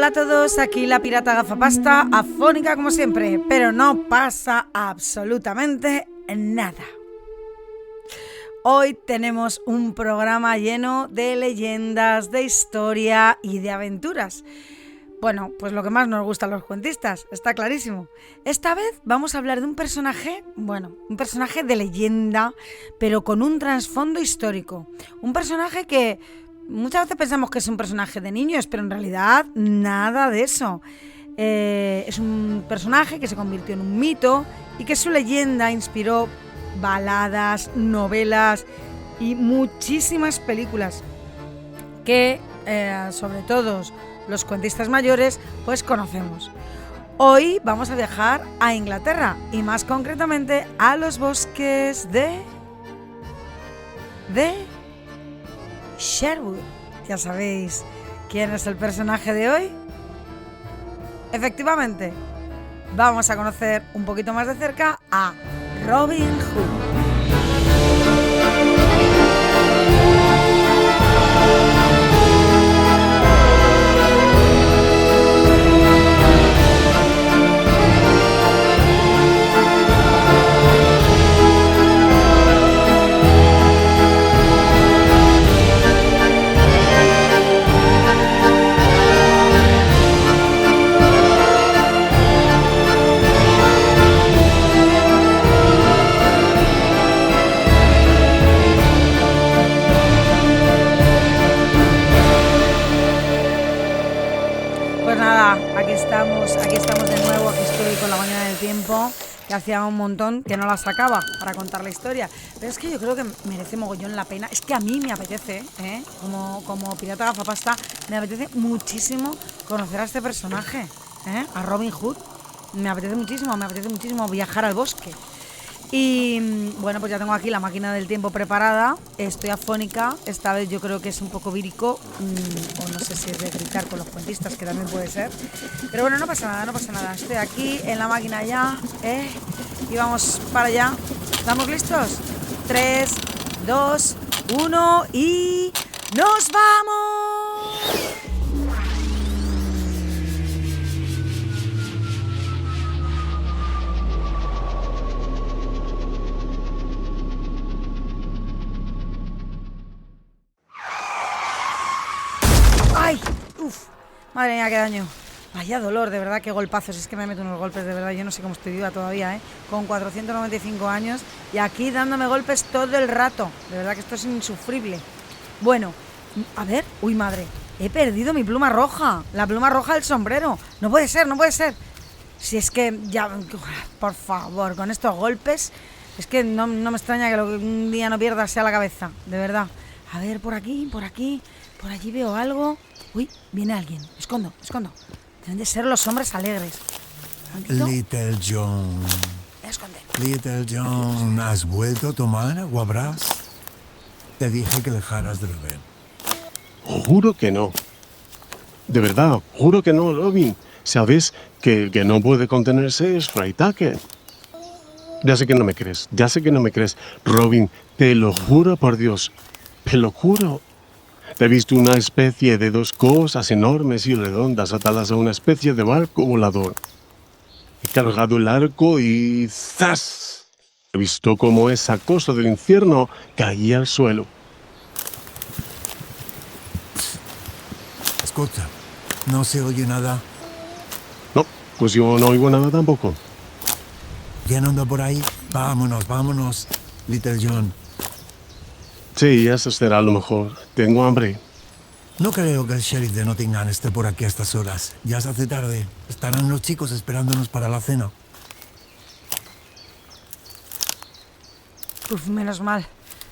Hola a todos, aquí la pirata gafapasta, afónica como siempre, pero no pasa absolutamente nada. Hoy tenemos un programa lleno de leyendas, de historia y de aventuras. Bueno, pues lo que más nos gusta a los cuentistas, está clarísimo. Esta vez vamos a hablar de un personaje de leyenda, pero con un trasfondo histórico. Un personaje que muchas veces pensamos que es un personaje de niños, pero en realidad nada de eso. Es un personaje que se convirtió en un mito y que su leyenda inspiró baladas, novelas y muchísimas películas que, sobre todo los cuentistas mayores, pues conocemos. Hoy vamos a viajar a Inglaterra y más concretamente a los bosques de Sherwood. ¿Ya sabéis quién es el personaje de hoy? Efectivamente, vamos a conocer un poquito más de cerca a Robin Hood. Aquí estamos de nuevo, aquí estoy con la máquina del tiempo, que hacía un montón que no la sacaba para contar la historia. Pero es que yo creo que merece mogollón la pena. Es que a mí me apetece, como pirata gafapasta, me apetece muchísimo conocer a este personaje, a Robin Hood. Me apetece muchísimo viajar al bosque. Y bueno, pues ya tengo aquí la máquina del tiempo preparada. Estoy afónica, esta vez yo creo que es un poco vírico, o no sé si es de gritar con los cuentistas, que también puede ser. Pero bueno, no pasa nada. Estoy aquí en la máquina ya, y vamos para allá. ¿Estamos listos? 3, 2, 1 y ¡nos vamos! ¡Ay! ¡Uf! Madre mía, qué daño. Vaya dolor, de verdad, qué golpazos. Es que me meto unos golpes, de verdad. Yo no sé cómo estoy viva todavía, con 495 años y aquí dándome golpes todo el rato. De verdad que esto es insufrible. Bueno, a ver. ¡Uy, madre! He perdido mi pluma roja. La pluma roja del sombrero. No puede ser. Si es que ya... Por favor, con estos golpes... Es que no me extraña que un día no pierda sea la cabeza. De verdad. A ver, por aquí. Por allí veo algo. Uy, viene alguien. Me escondo. Deben de ser los hombres alegres. Little John. Voy a esconder. Little John, ¿has vuelto a tomar aguabras? Te dije que dejaras de beber. Juro que no. De verdad, juro que no, Robin. Sabes que no puede contenerse es Fray Tucker. Ya sé que no me crees. Robin, te lo juro por Dios. Te lo juro. He visto una especie de dos cosas enormes y redondas atadas a una especie de barco volador. He cargado el arco y ¡zas! He visto cómo esa cosa del infierno caía al suelo. Escucha, ¿no se oye nada? No, pues yo no oigo nada tampoco. ¿Quién anda por ahí? Vámonos, Little John. Sí, eso será lo mejor. Tengo hambre. No creo que el sheriff de Nottingham esté por aquí a estas horas. Ya se hace tarde. Estarán los chicos esperándonos para la cena. Uf, menos mal.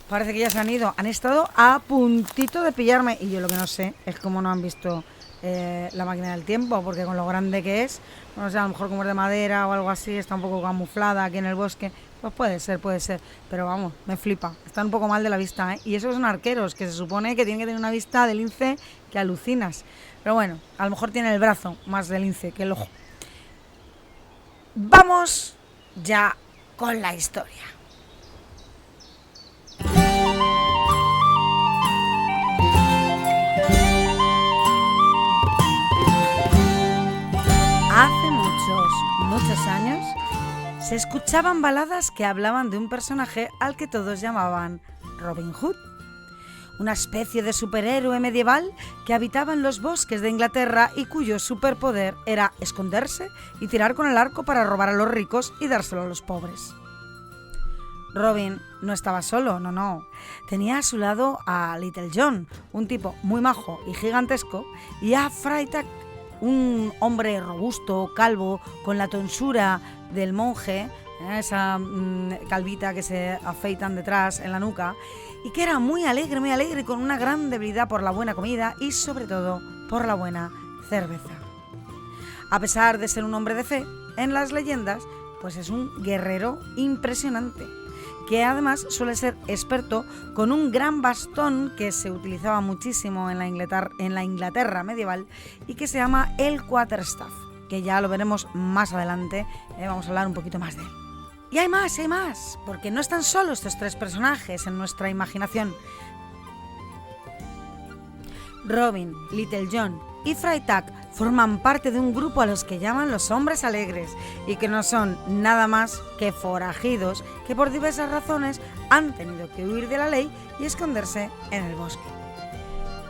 Parece que ya se han ido. Han estado a puntito de pillarme. Y yo lo que no sé es cómo no han visto la máquina del tiempo, porque con lo grande que es, no sé, a lo mejor como es de madera o algo así, está un poco camuflada aquí en el bosque. Pues puede ser, pero vamos, me flipa. Están un poco mal de la vista, Y esos son arqueros, que se supone que tienen que tener una vista de lince que alucinas. Pero bueno, a lo mejor tiene el brazo más de lince que el ojo. Vamos ya con la historia. se escuchaban baladas que hablaban de un personaje al que todos llamaban Robin Hood, una especie de superhéroe medieval que habitaba en los bosques de Inglaterra y cuyo superpoder era esconderse y tirar con el arco para robar a los ricos y dárselo a los pobres. Robin no estaba solo, no. Tenía a su lado a Little John, un tipo muy majo y gigantesco, y a Freitag, un hombre robusto, calvo, con la tonsura del monje, esa calvita que se afeitan detrás en la nuca, y que era muy alegre, con una gran debilidad por la buena comida y sobre todo por la buena cerveza. A pesar de ser un hombre de fe, en las leyendas, pues es un guerrero impresionante, que además suele ser experto con un gran bastón que se utilizaba muchísimo en la Inglaterra medieval y que se llama el quarterstaff, que ya lo veremos más adelante, vamos a hablar un poquito más de él. Y hay más, porque no están solo estos tres personajes en nuestra imaginación. Robin, Little John y Freitag forman parte de un grupo a los que llaman los hombres alegres y que no son nada más que forajidos que por diversas razones han tenido que huir de la ley y esconderse en el bosque.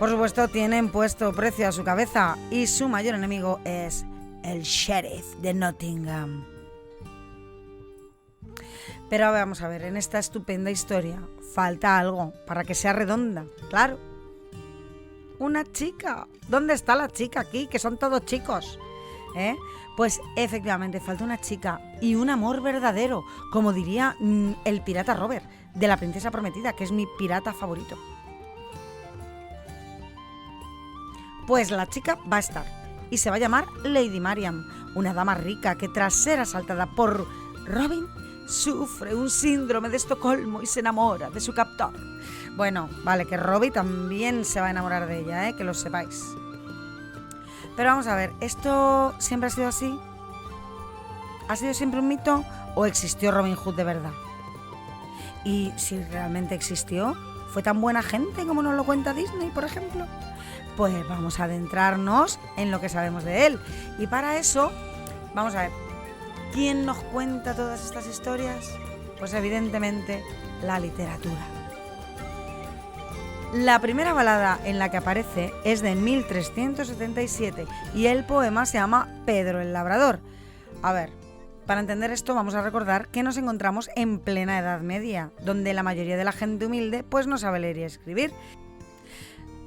Por supuesto, tienen puesto precio a su cabeza y su mayor enemigo es el sheriff de Nottingham. Pero vamos a ver, en esta estupenda historia falta algo para que sea redonda, claro. Una chica. ¿Dónde está la chica aquí? Que son todos chicos. Pues efectivamente falta una chica y un amor verdadero, como diría el pirata Robert, de La Princesa Prometida, que es mi pirata favorito. Pues la chica va a estar y se va a llamar Lady Marian, una dama rica que tras ser asaltada por Robin sufre un síndrome de Estocolmo y se enamora de su captor. Bueno, vale, que Robin también se va a enamorar de ella, que lo sepáis. Pero vamos a ver, ¿esto siempre ha sido así? ¿Ha sido siempre un mito o existió Robin Hood de verdad? Y si realmente existió, ¿fue tan buena gente como nos lo cuenta Disney, por ejemplo? Pues vamos a adentrarnos en lo que sabemos de él. Y para eso, vamos a ver, ¿quién nos cuenta todas estas historias? Pues evidentemente la literatura. La primera balada en la que aparece es de 1377 y el poema se llama Pedro el Labrador. A ver, para entender esto vamos a recordar que nos encontramos en plena Edad Media, donde la mayoría de la gente humilde pues no sabe leer y escribir.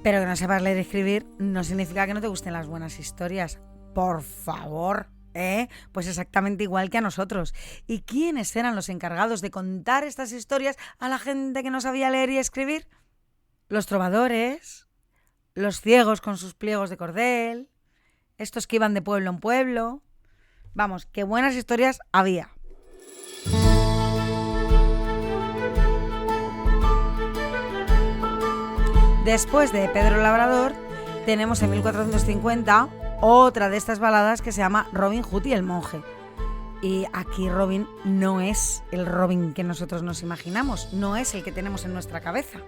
Pero que no sepas leer y escribir no significa que no te gusten las buenas historias. Por favor, pues exactamente igual que a nosotros. ¿Y quiénes eran los encargados de contar estas historias a la gente que no sabía leer y escribir? Los trovadores, los ciegos con sus pliegos de cordel, estos que iban de pueblo en pueblo. Vamos, qué buenas historias había. Después de Pedro el Labrador, tenemos en 1450 otra de estas baladas que se llama Robin Hood y el monje. Y aquí Robin no es el Robin que nosotros nos imaginamos, no es el que tenemos en nuestra cabeza.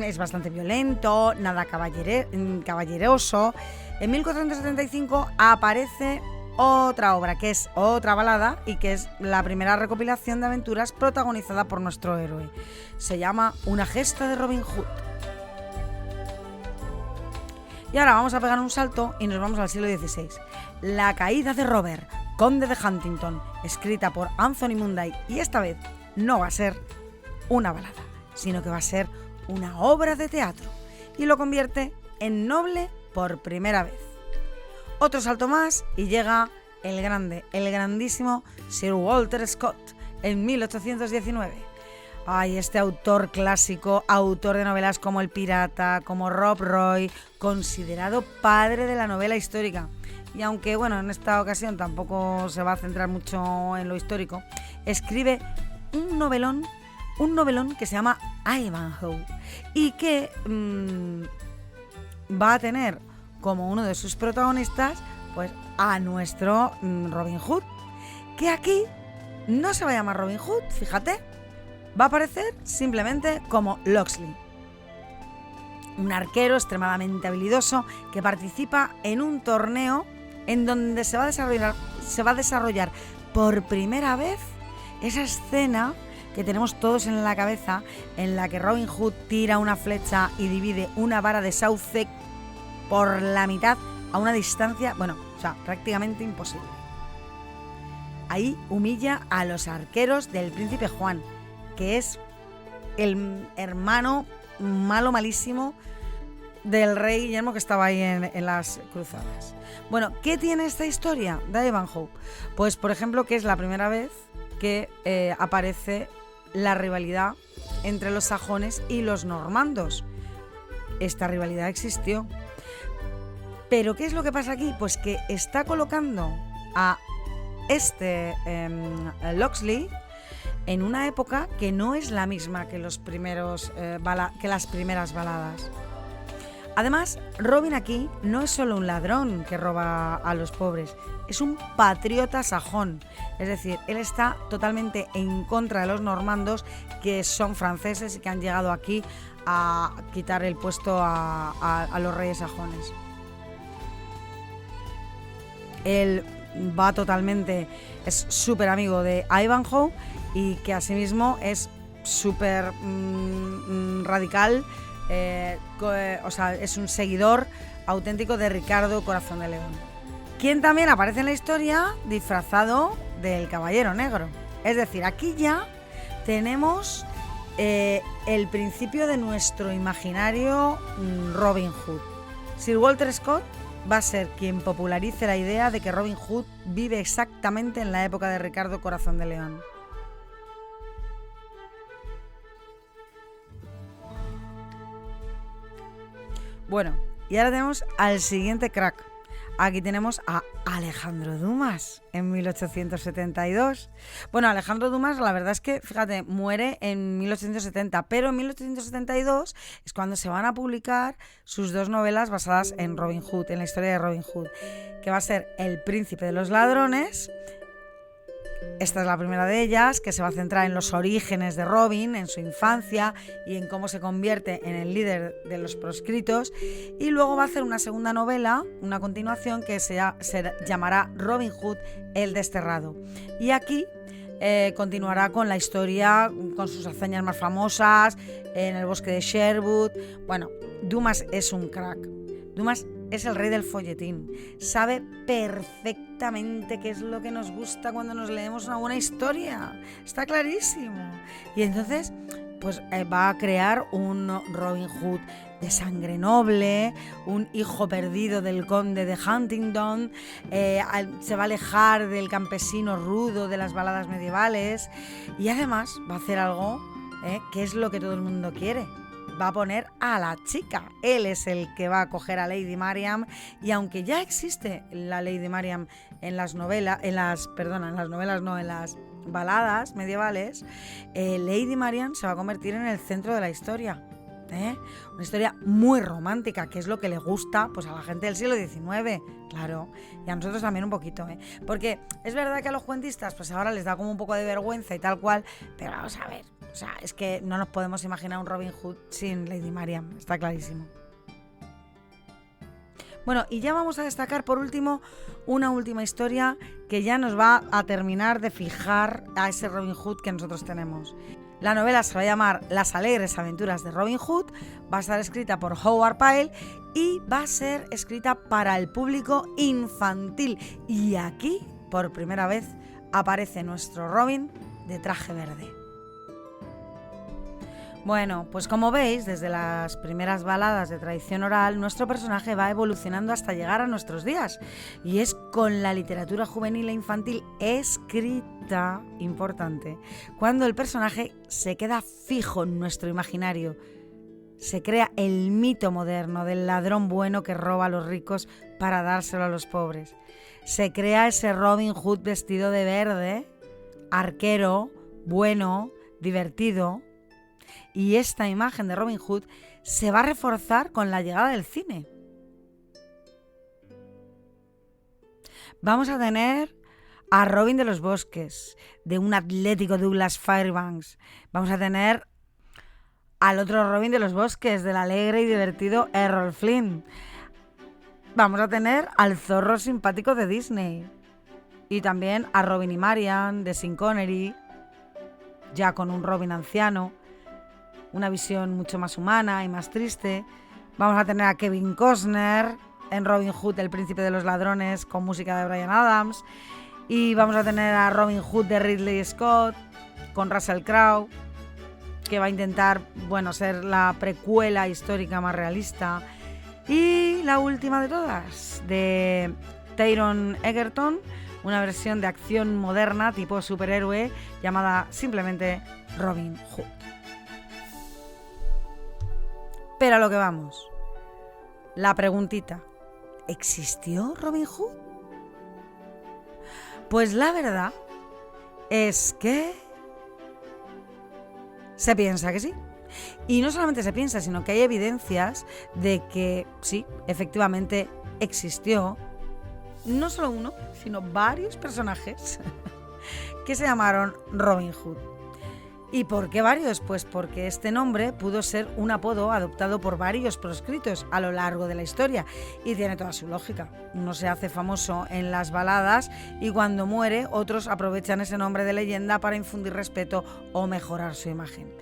Es bastante violento, nada caballeroso. En 1475 aparece otra obra, que es otra balada y que es la primera recopilación de aventuras protagonizada por nuestro héroe. Se llama Una gesta de Robin Hood. Y ahora vamos a pegar un salto y nos vamos al siglo XVI. La caída de Robert, conde de Huntington, escrita por Anthony Munday, y esta vez no va a ser una balada, sino que va a ser una obra de teatro, y lo convierte en noble por primera vez. Otro salto más y llega el grandísimo Sir Walter Scott en 1819. Ay, este autor clásico, autor de novelas como El Pirata, como Rob Roy, considerado padre de la novela histórica. Y aunque, bueno, en esta ocasión tampoco se va a centrar mucho en lo histórico, escribe un novelón que se llama Ivanhoe y que va a tener como uno de sus protagonistas pues a nuestro Robin Hood, que aquí no se va a llamar Robin Hood, fíjate, va a aparecer simplemente como Locksley, un arquero extremadamente habilidoso que participa en un torneo en donde se va a desarrollar por primera vez esa escena que tenemos todos en la cabeza, en la que Robin Hood tira una flecha y divide una vara de sauce por la mitad a una distancia, prácticamente imposible. Ahí humilla a los arqueros del príncipe Juan, que es el hermano malo, malísimo del rey Guillermo, que estaba ahí en las cruzadas. Bueno, ¿qué tiene esta historia de Ivanhoe? Pues, por ejemplo, que es la primera vez que aparece la rivalidad entre los sajones y los normandos. Esta rivalidad existió. Pero, ¿qué es lo que pasa aquí? Pues que está colocando a Locksley en una época que no es la misma que las primeras baladas. Además, Robin aquí no es solo un ladrón que roba a los pobres, es un patriota sajón. Es decir, él está totalmente en contra de los normandos, que son franceses y que han llegado aquí a quitar el puesto a los reyes sajones. Él va totalmente, es súper amigo de Ivanhoe y que asimismo es súper radical. Es un seguidor auténtico de Ricardo Corazón de León, quien también aparece en la historia disfrazado del Caballero Negro. Es decir, aquí ya tenemos el principio de nuestro imaginario Robin Hood. Sir Walter Scott va a ser quien popularice la idea de que Robin Hood vive exactamente en la época de Ricardo Corazón de León. Bueno, y ahora tenemos al siguiente crack. Aquí tenemos a Alejandro Dumas en 1872. Bueno, Alejandro Dumas, la verdad es que, fíjate, muere en 1870, pero en 1872 es cuando se van a publicar sus dos novelas basadas en Robin Hood, en la historia de Robin Hood, que va a ser El Príncipe de los Ladrones. Esta es la primera de ellas, que se va a centrar en los orígenes de Robin, en su infancia y en cómo se convierte en el líder de los proscritos. Y luego va a hacer una segunda novela, una continuación, que se llamará Robin Hood, el Desterrado. Y aquí continuará con la historia, con sus hazañas más famosas, en el bosque de Sherwood. Bueno, Dumas es un crack. Dumas es el rey del folletín. Sabe perfectamente qué es lo que nos gusta cuando nos leemos una buena historia. Está clarísimo. Y entonces, pues va a crear un Robin Hood de sangre noble, un hijo perdido del conde de Huntingdon, se va a alejar del campesino rudo de las baladas medievales y además va a hacer algo que es lo que todo el mundo quiere. Va a poner a la chica. Él es el que va a coger a Lady Marian, y aunque ya existe la Lady Marian en las baladas medievales, Lady Marian se va a convertir en el centro de la historia. Una historia muy romántica, que es lo que le gusta pues a la gente del siglo XIX, claro, y a nosotros también un poquito, porque es verdad que a los cuentistas pues ahora les da como un poco de vergüenza y tal cual, pero vamos a ver, o sea, es que no nos podemos imaginar un Robin Hood sin Lady Marian, está clarísimo. Bueno, y ya vamos a destacar por último una última historia que ya nos va a terminar de fijar a ese Robin Hood que nosotros tenemos. La novela se va a llamar Las alegres aventuras de Robin Hood, va a estar escrita por Howard Pyle y va a ser escrita para el público infantil. Y aquí, por primera vez, aparece nuestro Robin de traje verde. Bueno, pues como veis, desde las primeras baladas de tradición oral, nuestro personaje va evolucionando hasta llegar a nuestros días. Y es con la literatura juvenil e infantil escrita, importante, cuando el personaje se queda fijo en nuestro imaginario. Se crea el mito moderno del ladrón bueno que roba a los ricos para dárselo a los pobres. Se crea ese Robin Hood vestido de verde, arquero, bueno, divertido. Y esta imagen de Robin Hood se va a reforzar con la llegada del cine. Vamos a tener a Robin de los Bosques, de un atlético Douglas Fairbanks. Vamos a tener al otro Robin de los Bosques, del alegre y divertido Errol Flynn. Vamos a tener al zorro simpático de Disney. Y también a Robin y Marian de Sean Connery, ya con un Robin anciano, una visión mucho más humana y más triste. Vamos a tener a Kevin Costner en Robin Hood, el príncipe de los ladrones, con música de Bryan Adams. Y vamos a tener a Robin Hood de Ridley Scott, con Russell Crowe, que va a intentar, ser la precuela histórica más realista. Y la última de todas, de Taron Egerton, una versión de acción moderna tipo superhéroe llamada simplemente Robin Hood. Pero a lo que vamos, la preguntita, ¿existió Robin Hood? Pues la verdad es que se piensa que sí. Y no solamente se piensa, sino que hay evidencias de que sí, efectivamente existió no solo uno, sino varios personajes que se llamaron Robin Hood. ¿Y por qué varios? Pues porque este nombre pudo ser un apodo adoptado por varios proscritos a lo largo de la historia y tiene toda su lógica. Uno se hace famoso en las baladas y cuando muere otros aprovechan ese nombre de leyenda para infundir respeto o mejorar su imagen.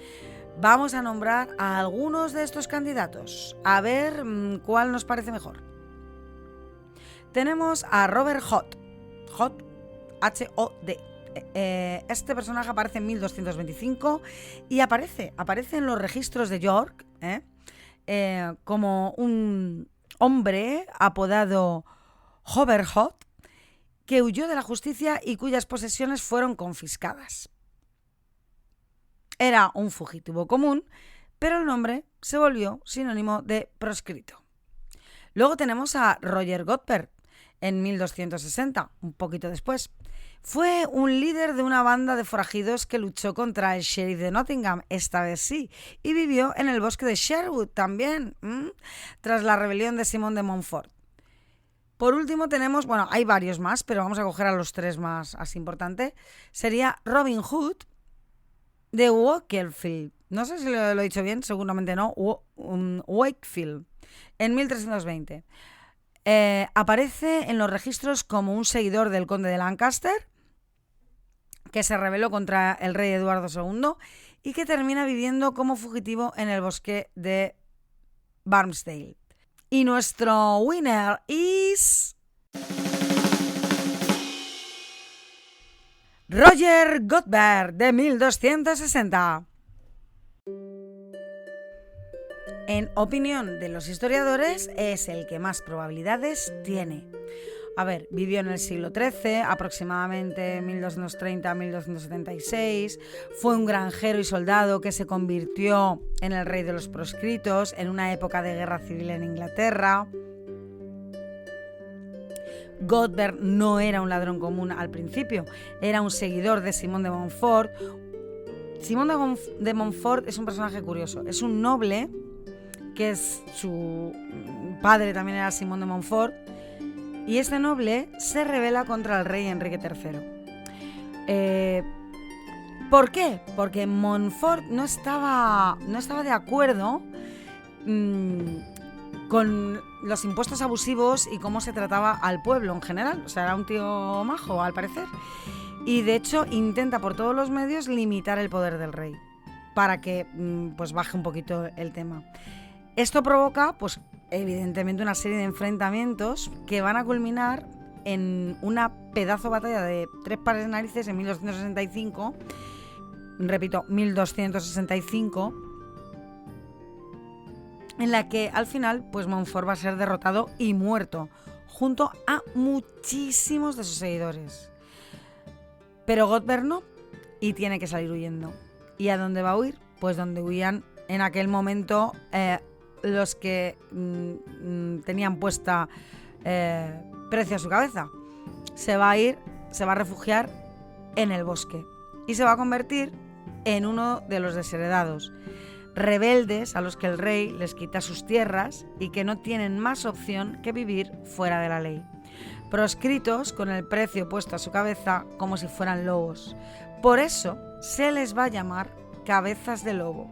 Vamos a nombrar a algunos de estos candidatos, a ver cuál nos parece mejor. Tenemos a Robert Hood, H-O-D. Este personaje aparece en 1225 y aparece en los registros de York como un hombre apodado Hoverhot que huyó de la justicia y cuyas posesiones fueron confiscadas. Era un fugitivo común, pero el nombre se volvió sinónimo de proscrito. Luego tenemos a Roger Godber en 1260, un poquito después. Fue un líder de una banda de forajidos que luchó contra el sheriff de Nottingham, esta vez sí, y vivió en el bosque de Sherwood también, tras la rebelión de Simón de Montfort. Por último tenemos, hay varios más, pero vamos a coger a los tres más así importantes. Sería Robin Hood de Wakefield. No sé si lo he dicho bien, seguramente no. Wakefield, en 1320. Aparece en los registros como un seguidor del conde de Lancaster, que se rebeló contra el rey Eduardo II y que termina viviendo como fugitivo en el bosque de Barmsdale. Y nuestro winner es Roger Godber de 1260. En opinión de los historiadores, es el que más probabilidades tiene. A ver, vivió en el siglo XIII, aproximadamente 1230-1276. Fue un granjero y soldado que se convirtió en el rey de los proscritos en una época de guerra civil en Inglaterra. Godber no era un ladrón común al principio, era un seguidor de Simón de Montfort. Simón de Montfort es un personaje curioso, es un noble que es su padre también era Simón de Montfort, y este noble se rebela contra el rey Enrique III. ¿Por qué? Porque Montfort no estaba de acuerdo con los impuestos abusivos y cómo se trataba al pueblo en general. O sea, era un tío majo, al parecer. Y de hecho intenta por todos los medios limitar el poder del rey para que baje un poquito el tema. Esto provoca, evidentemente, una serie de enfrentamientos que van a culminar en una pedazo batalla de 3 pares de narices en 1265. Repito, 1265. En la que al final, Montfort va a ser derrotado y muerto, junto a muchísimos de sus seguidores. Pero Godber no, y tiene que salir huyendo. ¿Y a dónde va a huir? Pues donde huían en aquel momento los que tenían puesta precio a su cabeza. Se va a refugiar en el bosque y se va a convertir en uno de los desheredados, rebeldes a los que el rey les quita sus tierras y que no tienen más opción que vivir fuera de la ley. Proscritos con el precio puesto a su cabeza como si fueran lobos. Por eso se les va a llamar cabezas de lobo.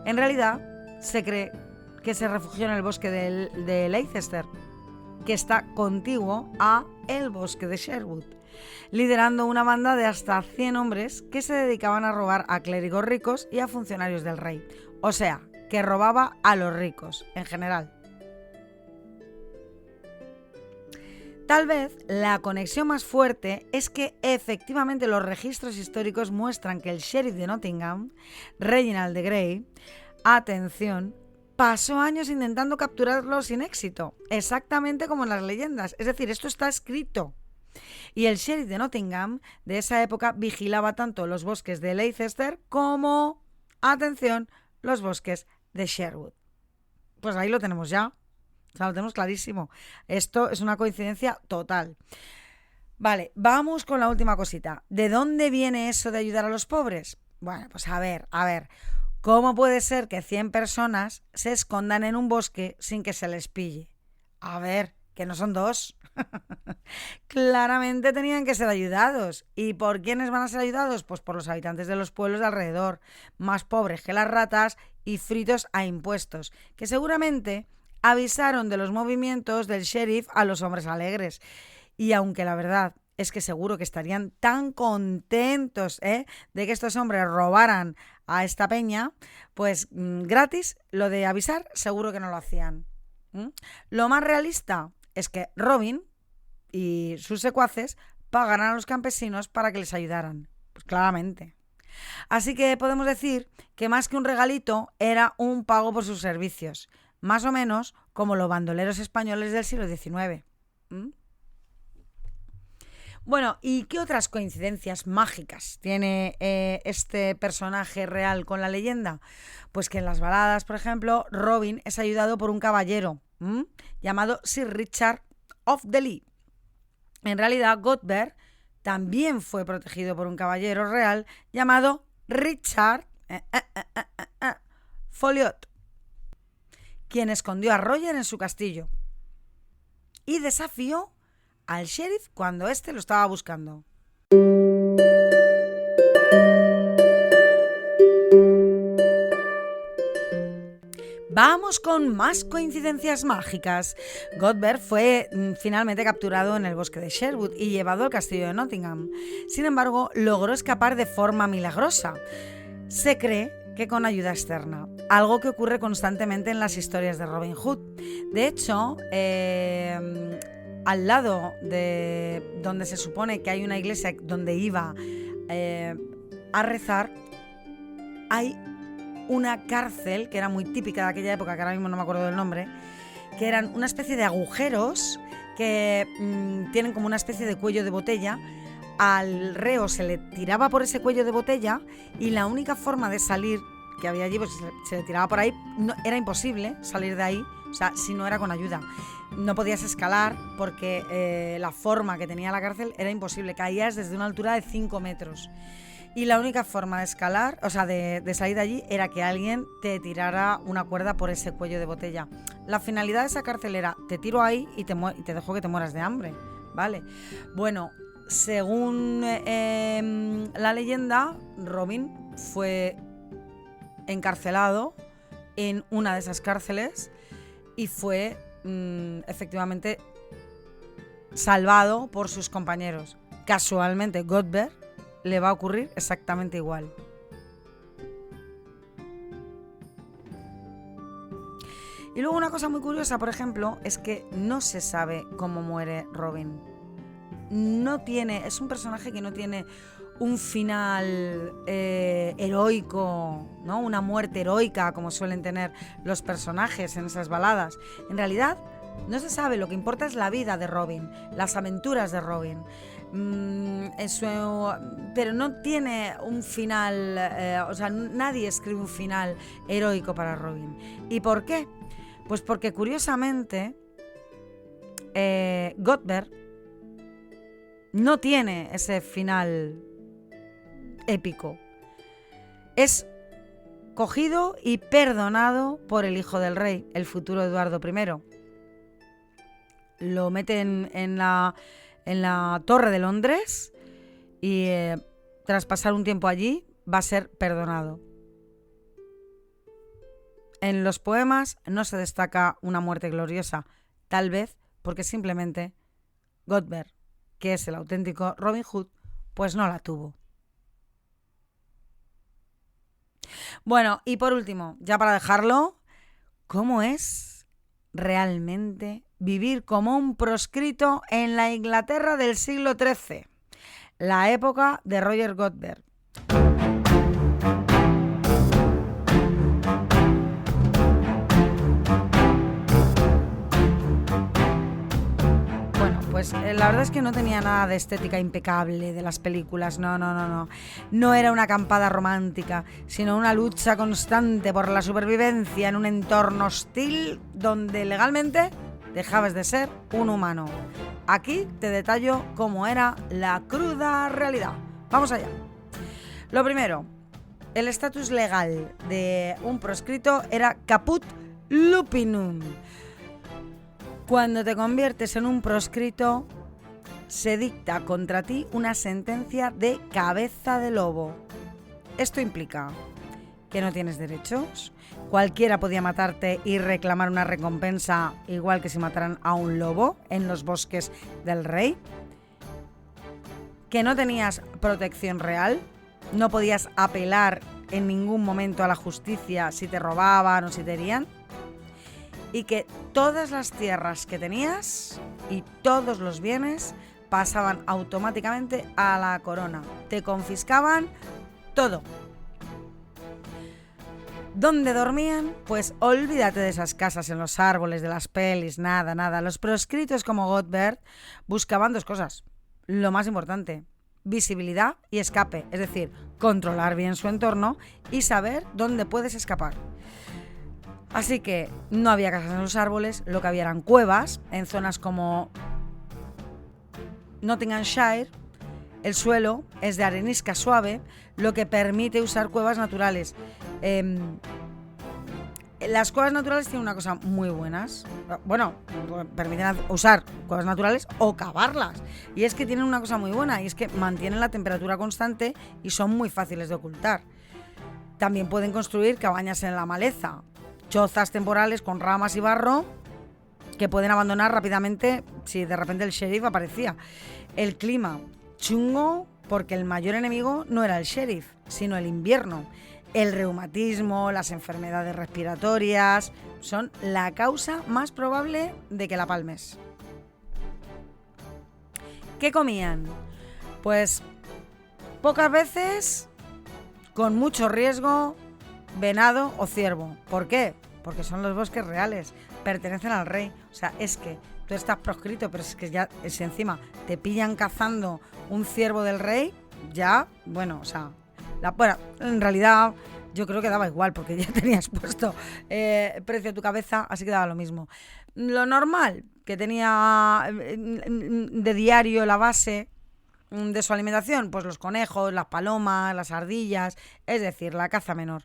En realidad se cree que se refugió en el bosque de Leicester, que está contiguo a el bosque de Sherwood. liderando una banda de hasta 100 hombres que se dedicaban a robar a clérigos ricos y a funcionarios del rey. O sea, que robaba a los ricos, en general. Tal vez la conexión más fuerte es que efectivamente los registros históricos muestran que el sheriff de Nottingham, Reginald de Grey, atención, pasó años intentando capturarlo sin éxito, exactamente como en las leyendas. Es decir, esto está escrito. Y el sheriff de Nottingham de esa época vigilaba tanto los bosques de Leicester como, atención, los bosques de Sherwood. Pues ahí lo tenemos ya. O sea, lo tenemos clarísimo. Esto es una coincidencia total. Vale, vamos con la última cosita. ¿De dónde viene eso de ayudar a los pobres? Bueno, pues a ver. ¿Cómo puede ser que 100 personas se escondan en un bosque sin que se les pille? A ver, que no son 2. Claramente tenían que ser ayudados. ¿Y por quiénes van a ser ayudados? Pues por los habitantes de los pueblos de alrededor, más pobres que las ratas y fritos a impuestos, que seguramente avisaron de los movimientos del sheriff a los hombres alegres. Y aunque la verdad es que seguro que estarían tan contentos de que estos hombres robaran a esta peña, pues gratis, lo de avisar seguro que no lo hacían. Lo más realista es que Robin y sus secuaces pagaran a los campesinos para que les ayudaran. Pues claramente. Así que podemos decir que más que un regalito era un pago por sus servicios. Más o menos como los bandoleros españoles del siglo XIX. Bueno, ¿y qué otras coincidencias mágicas tiene este personaje real con la leyenda? Pues que en las baladas, por ejemplo, Robin es ayudado por un caballero llamado Sir Richard of the Lee. En realidad, Godber también fue protegido por un caballero real llamado Richard Folliot, quien escondió a Roger en su castillo y desafió al sheriff cuando éste lo estaba buscando. Vamos con más coincidencias mágicas. Godber fue finalmente capturado en el bosque de Sherwood y llevado al castillo de Nottingham. Sin embargo, logró escapar de forma milagrosa. Se cree que con ayuda externa, algo que ocurre constantemente en las historias de Robin Hood. De hecho, al lado de donde se supone que hay una iglesia donde iba a rezar, hay una cárcel que era muy típica de aquella época, que ahora mismo no me acuerdo del nombre, que eran una especie de agujeros que tienen como una especie de cuello de botella. Al reo se le tiraba por ese cuello de botella y la única forma de salir que había allí, pues se le tiraba por ahí, no, era imposible salir de ahí, o sea, si no era con ayuda. No podías escalar porque la forma que tenía la cárcel era imposible, caías desde una altura de 5 metros. Y la única forma de escalar, o sea, de salir de allí, era que alguien te tirara una cuerda por ese cuello de botella. La finalidad de esa cárcel era, te tiro ahí y te dejo que te mueras de hambre, ¿vale? Bueno, según la leyenda, Robin fue encarcelado en una de esas cárceles y fue efectivamente salvado por sus compañeros. Casualmente, Godber le va a ocurrir exactamente igual. Y luego una cosa muy curiosa, por ejemplo, es que no se sabe cómo muere Robin. Es un personaje que no tiene un final heroico, ¿no? Una muerte heroica como suelen tener los personajes en esas baladas. En realidad no se sabe, lo que importa es la vida de Robin, las aventuras de Robin. Pero no tiene un final, o sea, nadie escribe un final heroico para Robin. ¿Y por qué? Pues porque curiosamente Godber no tiene ese final épico. Es cogido y perdonado por el hijo del rey, el futuro Eduardo I. Lo meten en la Torre de Londres y tras pasar un tiempo allí va a ser perdonado. En los poemas no se destaca una muerte gloriosa, tal vez porque simplemente Godber que es el auténtico Robin Hood, pues no la tuvo. Bueno, y por último, ya para dejarlo, ¿cómo es realmente vivir como un proscrito en la Inglaterra del siglo XIII? La época de Roger Godber. Pues la verdad es que no tenía nada de estética impecable de las películas, no. No era una acampada romántica, sino una lucha constante por la supervivencia en un entorno hostil donde legalmente dejabas de ser un humano. Aquí te detallo cómo era la cruda realidad. Vamos allá. Lo primero, el estatus legal de un proscrito era caput lupinum. Cuando te conviertes en un proscrito, se dicta contra ti una sentencia de cabeza de lobo. Esto implica que no tienes derechos. Cualquiera podía matarte y reclamar una recompensa, igual que si mataran a un lobo en los bosques del rey. Que no tenías protección real. No podías apelar en ningún momento a la justicia si te robaban o si te herían. Y que todas las tierras que tenías y todos los bienes pasaban automáticamente a la corona. Te confiscaban todo. ¿Dónde dormían? Pues olvídate de esas casas en los árboles, de las pelis, nada. Los proscritos como Godber buscaban dos cosas. Lo más importante, visibilidad y escape. Es decir, controlar bien su entorno y saber dónde puedes escapar. Así que no había casas en los árboles, lo que había eran cuevas en zonas como Nottinghamshire. El suelo es de arenisca suave, lo que permite usar cuevas naturales. Las cuevas naturales tienen una cosa muy buenas. Bueno, permiten usar cuevas naturales o cavarlas. Y es que tienen una cosa muy buena, y es que mantienen la temperatura constante y son muy fáciles de ocultar. También pueden construir cabañas en la maleza, chozas temporales con ramas y barro que pueden abandonar rápidamente si de repente el sheriff aparecía. El clima, chungo, porque el mayor enemigo no era el sheriff, sino el invierno. El reumatismo, las enfermedades respiratorias son la causa más probable de que la palmes. ¿Qué comían? Pues pocas veces, con mucho riesgo, venado o ciervo. ¿Por qué? Porque son los bosques reales, pertenecen al rey. O sea, es que tú estás proscrito, pero es que ya, si encima te pillan cazando un ciervo del rey, ya, bueno, o sea, bueno, en realidad yo creo que daba igual, porque ya tenías puesto precio a tu cabeza, así que daba lo mismo. Lo normal que tenía de diario la base de su alimentación, pues los conejos, las palomas, las ardillas, es decir, la caza menor.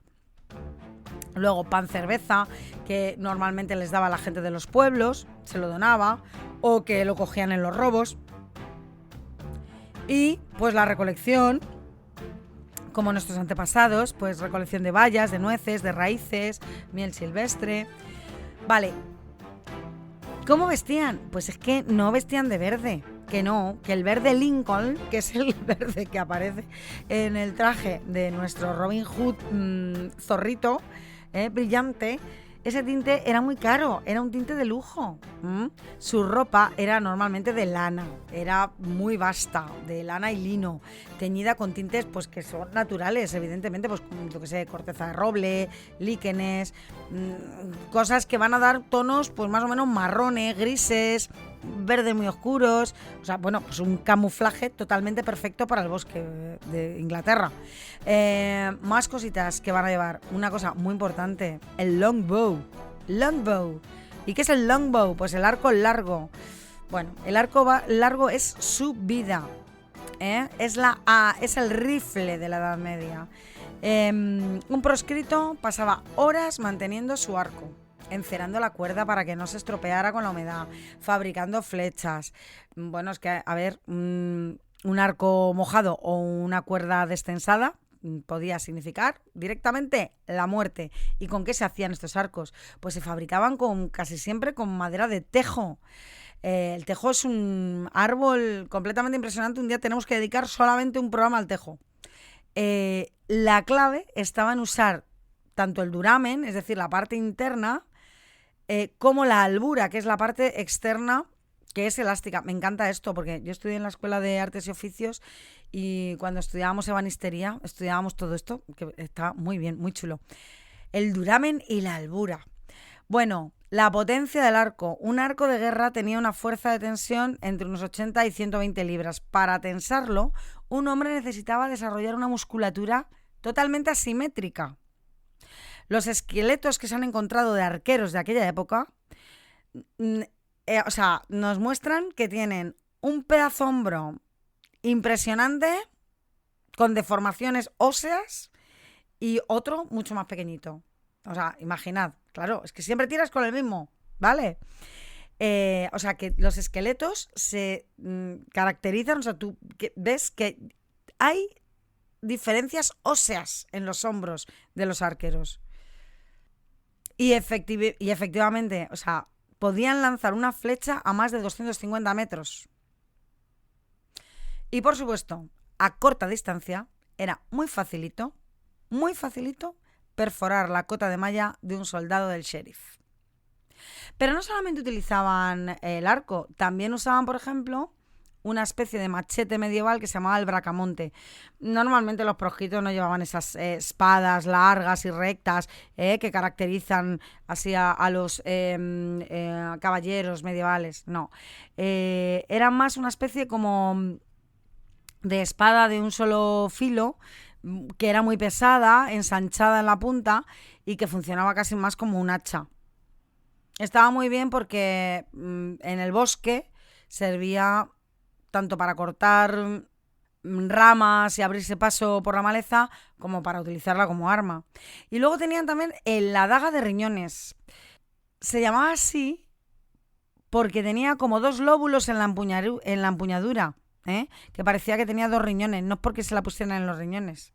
Luego pan, cerveza, que normalmente les daba a la gente de los pueblos, se lo donaba, o que lo cogían en los robos. Y pues la recolección, como nuestros antepasados, pues recolección de bayas, de nueces, de raíces, miel silvestre. Vale, ¿cómo vestían? Pues es que no vestían de verde, que no, que el verde Lincoln, que es el verde que aparece en el traje de nuestro Robin Hood zorrito, brillante, ese tinte era muy caro, era un tinte de lujo. Su ropa era normalmente de lana, era muy vasta, de lana y lino, teñida con tintes pues que son naturales, evidentemente, pues yo que sé, corteza de roble, líquenes, cosas que van a dar tonos pues más o menos marrones, grises, verdes muy oscuros, o sea, bueno, pues un camuflaje totalmente perfecto para el bosque de Inglaterra. Más cositas que van a llevar, una cosa muy importante, el longbow. ¿Y qué es el longbow? Pues el arco largo. Bueno, el arco largo es su vida, es el rifle de la Edad Media. Un proscrito pasaba horas manteniendo su arco, encerando la cuerda para que no se estropeara con la humedad, fabricando flechas. Bueno, es que, a ver, un arco mojado o una cuerda destensada podía significar directamente la muerte. ¿Y con qué se hacían estos arcos? Pues se fabricaban casi siempre con madera de tejo. El tejo es un árbol completamente impresionante. Un día tenemos que dedicar solamente un programa al tejo. La clave estaba en usar tanto el duramen, es decir, la parte interna, como la albura, que es la parte externa, que es elástica. Me encanta esto porque yo estudié en la Escuela de Artes y Oficios y cuando estudiábamos ebanistería estudiábamos todo esto, que está muy bien, muy chulo. El duramen y la albura. Bueno, la potencia del arco. Un arco de guerra tenía una fuerza de tensión entre unos 80 y 120 libras. Para tensarlo, un hombre necesitaba desarrollar una musculatura totalmente asimétrica. Los esqueletos que se han encontrado de arqueros de aquella época, nos muestran que tienen un pedazo hombro impresionante, con deformaciones óseas, y otro mucho más pequeñito. O sea, imaginad, claro, es que siempre tiras con el mismo, ¿vale? Que los esqueletos se caracterizan, o sea, tú ves que hay diferencias óseas en los hombros de los arqueros. Y efectivamente, o sea, podían lanzar una flecha a más de 250 metros. Y por supuesto, a corta distancia, era muy facilito perforar la cota de malla de un soldado del sheriff. Pero no solamente utilizaban el arco, también usaban, por ejemplo, una especie de machete medieval que se llamaba el bracamonte. Normalmente los proscritos no llevaban esas espadas largas y rectas que caracterizan así a los caballeros medievales. No, eran más una especie como de espada de un solo filo, que era muy pesada, ensanchada en la punta y que funcionaba casi más como un hacha. Estaba muy bien porque en el bosque servía tanto para cortar ramas y abrirse paso por la maleza, como para utilizarla como arma. Y luego tenían también la daga de riñones. Se llamaba así porque tenía como 2 lóbulos en la empuñadura, que parecía que tenía 2 riñones, no es porque se la pusieran en los riñones.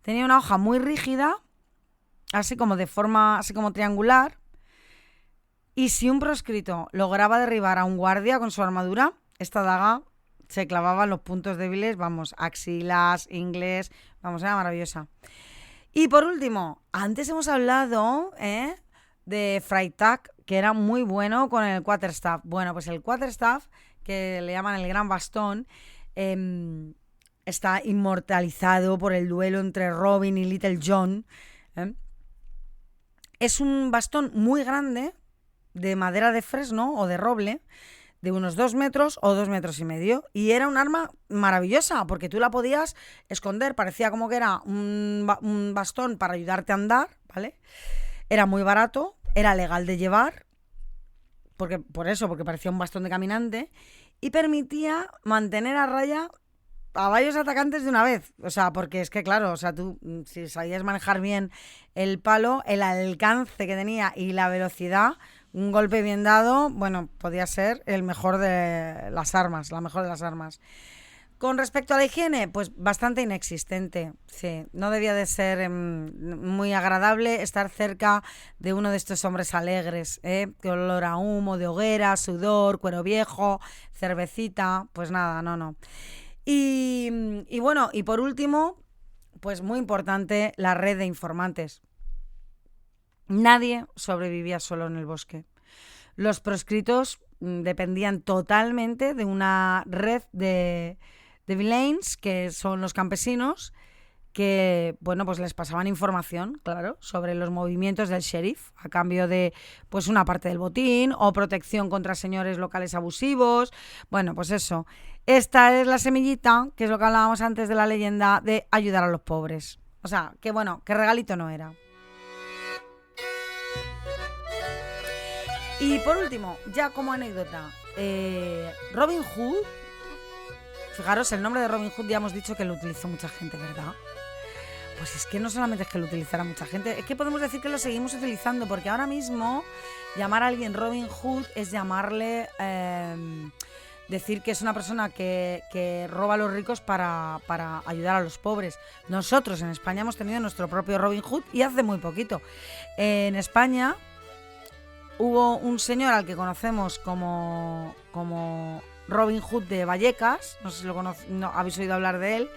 Tenía una hoja muy rígida, así como de forma así como triangular, y si un proscrito lograba derribar a un guardia con su armadura, esta daga se clavaba en los puntos débiles, vamos, axilas, ingles, vamos, era maravillosa. Y por último, antes hemos hablado de Freytag, que era muy bueno con el quarterstaff. Bueno, pues el quarterstaff, que le llaman el gran bastón, está inmortalizado por el duelo entre Robin y Little John. Es un bastón muy grande, de madera de fresno o de roble, de unos 2 metros o 2 metros y medio, y era un arma maravillosa porque tú la podías esconder, parecía como que era un bastón para ayudarte a andar, ¿vale? Era muy barato, era legal de llevar, porque parecía un bastón de caminante, y permitía mantener a raya a varios atacantes de una vez. O sea, porque es que claro, o sea, tú si sabías manejar bien el palo, el alcance que tenía y la velocidad, un golpe bien dado, bueno, podía ser el mejor de las armas, la mejor de las armas. Con respecto a la higiene, pues bastante inexistente. Sí, no debía de ser muy agradable estar cerca de uno de estos hombres alegres, que olor a humo, de hoguera, sudor, cuero viejo, cervecita, pues nada, no. Y bueno, y por último, pues muy importante, la red de informantes. Nadie sobrevivía solo en el bosque. Los proscritos dependían totalmente de una red de villeins, que son los campesinos, que, bueno, pues les pasaban información, claro, sobre los movimientos del sheriff, a cambio de, pues, una parte del botín o protección contra señores locales abusivos. Bueno, pues eso. Esta es la semillita, que es lo que hablábamos antes de la leyenda de ayudar a los pobres. O sea, que bueno, que regalito no era. Y por último, ya como anécdota, Robin Hood. Fijaros, el nombre de Robin Hood ya hemos dicho que lo utilizó mucha gente, ¿verdad? Pues es que no solamente es que lo utilizara mucha gente, es que podemos decir que lo seguimos utilizando, porque ahora mismo llamar a alguien Robin Hood es llamarle, decir que es una persona que roba a los ricos para ayudar a los pobres. Nosotros en España hemos tenido nuestro propio Robin Hood y hace muy poquito. En España hubo un señor al que conocemos como Robin Hood de Vallecas, no sé si no habéis oído hablar de él,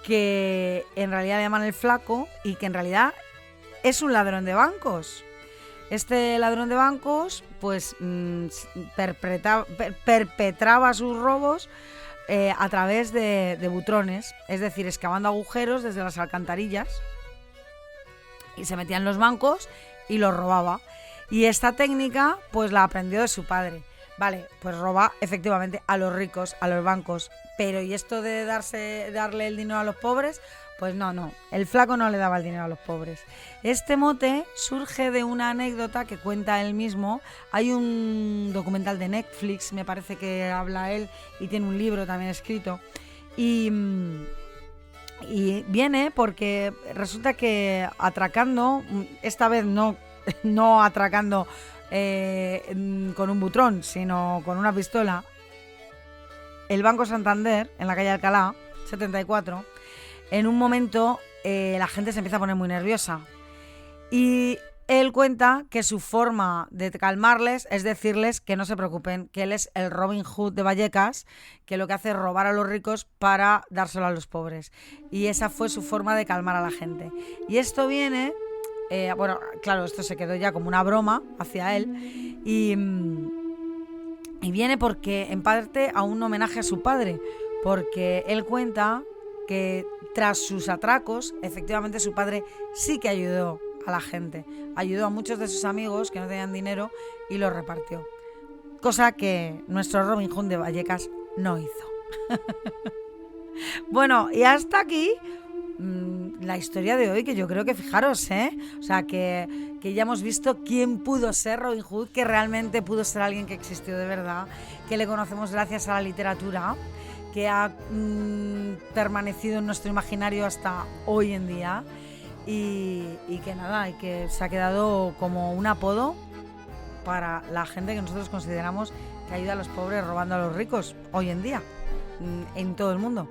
que en realidad le llaman el Flaco y que en realidad es un ladrón de bancos. Este ladrón de bancos pues perpetraba sus robos a través de butrones, es decir, excavando agujeros desde las alcantarillas, y se metía en los bancos y los robaba. Y esta técnica pues la aprendió de su padre. Vale, pues roba efectivamente a los ricos, a los bancos. Pero ¿y esto de darle el dinero a los pobres? Pues no, el Flaco no le daba el dinero a los pobres. Este mote surge de una anécdota que cuenta él mismo. Hay un documental de Netflix, me parece que habla él, y tiene un libro también escrito. Y viene porque resulta que atracando, esta vez no atracando con un butrón, sino con una pistola, el Banco Santander, en la calle Alcalá, 74, en un momento la gente se empieza a poner muy nerviosa. Y él cuenta que su forma de calmarles es decirles que no se preocupen, que él es el Robin Hood de Vallecas, que lo que hace es robar a los ricos para dárselo a los pobres. Y esa fue su forma de calmar a la gente. Y esto viene... bueno, claro, esto se quedó ya como una broma hacia él y viene porque en parte a un homenaje a su padre, porque él cuenta que tras sus atracos efectivamente su padre sí que ayudó a la gente, ayudó a muchos de sus amigos que no tenían dinero y los repartió, cosa que nuestro Robin Hood de Vallecas no hizo. Bueno, y hasta aquí la historia de hoy, que yo creo que fijaros, o sea, que ya hemos visto quién pudo ser Robin Hood, que realmente pudo ser alguien que existió de verdad, que le conocemos gracias a la literatura, que ha permanecido en nuestro imaginario hasta hoy en día y que nada, y que se ha quedado como un apodo para la gente que nosotros consideramos que ayuda a los pobres robando a los ricos hoy en día en todo el mundo.